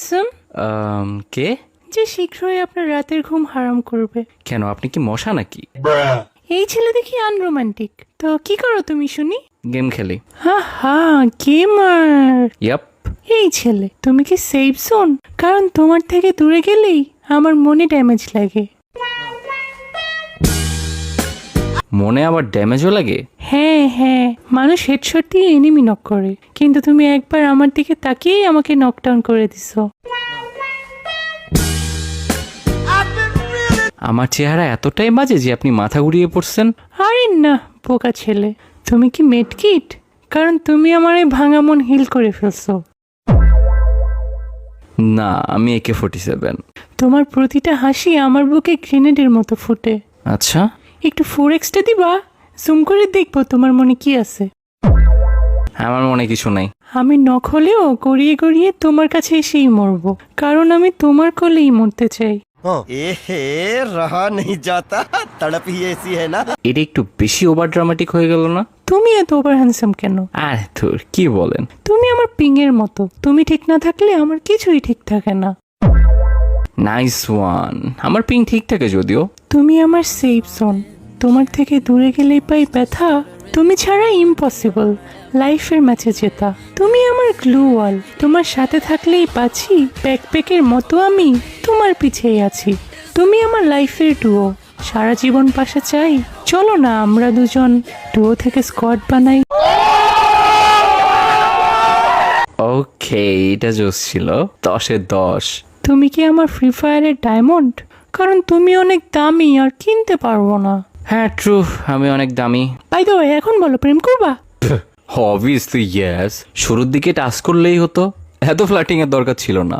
Handsome. কে? যে শীঘ্রই আপনার রাতের ঘুম হারাম করবে। কেন, আপনি কি মশা নাকি? এই ছেলে দেখি আনরোমান্টিক। তো কি করো তুমি শুনি? গেম খেলি। হা হা, গেমার। ইয়াপ। এই ছেলে, তুমি কি সেফ জোন? কারণ তোমার থেকে দূরে গেলেই আমার মনে ড্যামেজ লাগে। মনে আবার ড্যামেজও লাগে? হ্যাঁ হ্যাঁ, মানুষ হেডশট দিয়ে এনিমি নক করে, কিন্তু তুমি একবার আমার দিকে তাকিয়েই আমাকে নকডাউন করে দিছো। আমার চেহারা এতটাই বাজে যে আপনি মাথা ঘুরিয়ে পড়ছেন? আরে না বোকা ছেলে, তুমি কি মেডকিট? কারণ তুমি আমার এই ভাঙা মন হিল করে ফেলছো। না, আমি AK-47। তোমার প্রতিটা হাসি আমার বুকে গ্রেনেডের মতো ফুটে। আচ্ছা, একটু 4x দিবা? জুম করে দেখবো তোমার মনে কি আছে। আমার মনে কিছু নাই। আমি নখ হলেও গড়িয়ে গড়িয়ে তোমার কাছে এসেই মরবো, কারণ আমি তোমার কোলেই মরতে চাই। रहा नहीं जाता, तड़प ही ऐसी है ना। এটা একটু বেশি ওভার ড্রামাটিক হয়ে গেল না? তুমি এত ওভার হ্যান্ডসাম কেন? আর তোর কি বলেন? তুমি আমার পিংয়ের মতো, তুমি ঠিক না থাকলে আমার কিছুই ঠিক থাকে না। Nice one. আমার পিং ঠিক থাকে যদিও। তুমি আমার সেফ জোন, তোমার থেকে দূরে গেলেই পাই ব্যথা। তুমি ছাড়া ইম্পসিবল লাইফের ম্যাচে জেতা। তুমি আমার গ্লু ওয়াল, তোমার সাথে থাকলেই বাঁচি। ব্যাকপ্যাকের মতো আমি তোমার পিছেই আছি। তুমি আমার লাইফের ডুও, সারা জীবন পাশে চাই। চলো না আমরা দুজন ডুও থেকে স্কোয়াড বানাই। ওকে, এটা জোস ছিল। 10-এ 10। তুমি কি আমার ফ্রি ফায়ারের ডায়মন্ড? কারণ তুমি অনেক দামি আর কিনতে পারবো না। হ্যাঁ ট্রু, আমি অনেক দামি। বাই দ্য ওয়ে, এখন বলো প্রেম করবা? Obviously yes. শুরুর দিকে টাস্ক করলেই হতো, এত ফ্লার্টিং এর দরকার ছিল না।